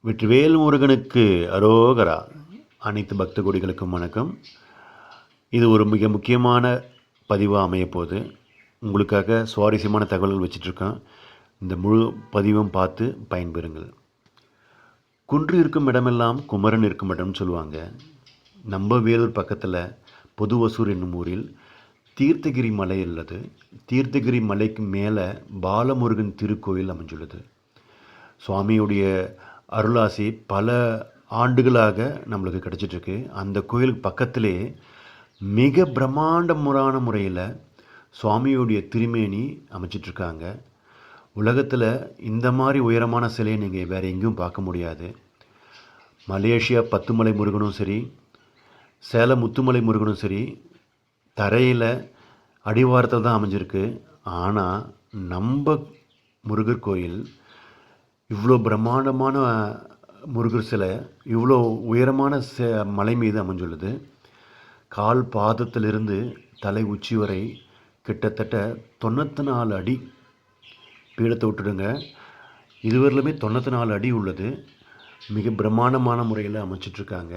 வெற்றிவேல் முருகனுக்கு அரோகரா. அனைத்து பக்த கொடிகளுக்கும் வணக்கம். இது ஒரு மிக முக்கியமான பதிவாக அமையப்போகுது. உங்களுக்காக சுவாரஸ்யமான தகவல்கள் வச்சிட்ருக்கேன். இந்த முழு பதிவும் பார்த்து பயன்பெறுங்கள். குன்று இருக்கும் இடமெல்லாம் குமரன் இருக்கும் இடம்னு சொல்லுவாங்க. நம்ம வேலூர் பக்கத்தில் பொதுவசூர் என்னும் ஊரில் தீர்த்தகிரி மலை உள்ளது. தீர்த்தகிரி மலைக்கு மேலே பாலமுருகன் திருக்கோயில் அமைஞ்சுள்ளது. சுவாமியுடைய அருளாசி பல ஆண்டுகளாக நம்மளுக்கு கிடச்சிட்ருக்கு. அந்த கோயிலுக்கு பக்கத்திலே மிக பிரம்மாண்டமுறான முறையில் சுவாமியுடைய திருமேனி அமைச்சிட்ருக்காங்க. உலகத்தில் இந்த மாதிரி உயரமான சிலையை நீங்கள் வேறு எங்கேயும் பார்க்க முடியாது. மலேசியா பத்துமலை முருகனும் சரி, சேலம் முத்துமலை முருகனும் சரி, தரையில் அடிவாரத்தில் தான் அமைஞ்சிருக்கு. ஆனால் நம்ம முருகர் கோயில் இவ்வளோ பிரம்மாண்டமான முருகர் சிலை இவ்வளோ உயரமான மலை மீது அமைஞ்சுள்ளது. கால் பாதத்திலிருந்து தலை உச்சி வரை கிட்டத்தட்ட 94 அடி பீடத்தை விட்டுடுங்க. இதுவரையிலுமே 94 அடி உள்ளது. மிக பிரம்மாண்டமான முறையில் அமைச்சிட்ருக்காங்க.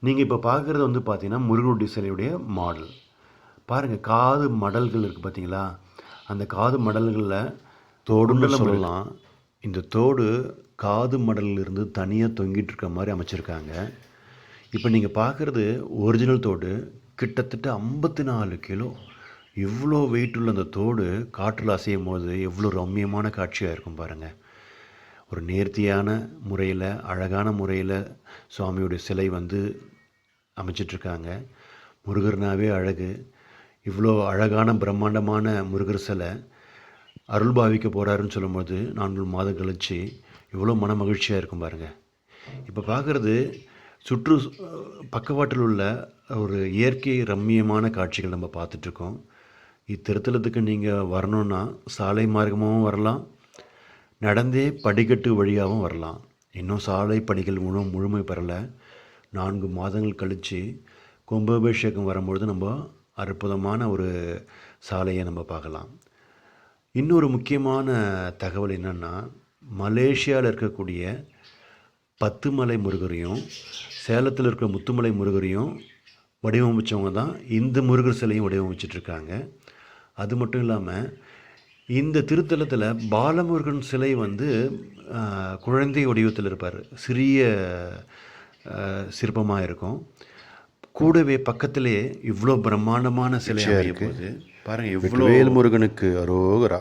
நீங்கள் இப்போ பார்க்குறது பார்த்தீங்கன்னா முருகனுடைய சிலையுடைய மாடல். பாருங்கள், காது மடல்கள் இருக்குது பார்த்தீங்களா? அந்த காது மடல்களில் தோடுன்னு சொல்லலாம். இந்த தோடு காது மடலிலிருந்து தனியாக தொங்கிட்டு இருக்க மாதிரி அமைச்சிருக்காங்க. இப்போ நீங்கள் பார்க்குறது ஒரிஜினல் தோடு. கிட்டத்தட்ட 54 கிலோ. இவ்வளோ வெயிட் உள்ள அந்த தோடு காற்றில் அசையும் போது எவ்வளோ ரம்மியமான காட்சியாக இருக்கும் பாருங்கள். ஒரு நேர்த்தியான முறையில், அழகான முறையில் சுவாமியுடைய சிலை அமைச்சிட்ருக்காங்க. முருகர்னாவே அழகு. இவ்வளோ அழகான பிரம்மாண்டமான முருகர் சிலை அருள் பாவிக்க போகிறாருன்னு சொல்லும்போது 4 மாதம் கழித்து இவ்வளோ மன மகிழ்ச்சியாக இருக்கும் பாருங்கள். இப்போ பார்க்குறது பக்கவாட்டில் உள்ள ஒரு இயற்கை ரம்மியமான காட்சிகள் நம்ம பார்த்துட்ருக்கோம். இத்திருத்தலத்துக்கு நீங்கள் வரணுன்னா சாலை மார்க்கமாகவும் வரலாம், நடந்தே படிக்கட்டு வழியாகவும் வரலாம். இன்னும் சாலை பணிகள் முழுமை பெறலை. 4 மாதங்கள் கழித்து கும்பாபிஷேகம் வரும்பொழுது நம்ம அற்புதமான ஒரு சாலையை நம்ம பார்க்கலாம். இன்னொரு முக்கியமான தகவல் என்னென்னா, மலேசியாவில் இருக்கக்கூடிய பத்துமலை முருகரையும் சேலத்தில் இருக்கிற முத்துமலை முருகரையும் வடிவமைச்சவங்க தான் இந்த முருகர் சிலையும் வடிவமைச்சிட்ருக்காங்க. அது மட்டும் இல்லாமல் இந்த திருத்தலத்தில் பாலமுருகன் சிலை குழந்தை வடிவத்தில் இருப்பார். சிறிய சிற்பமாக இருக்கும். கூடவே பக்கத்திலே இவ்வளோ பிரம்மாண்டமான சிலையாக இருக்குது பாருங்கள். எவ்வளோ வேல் முருகனுக்கு அரோகரா.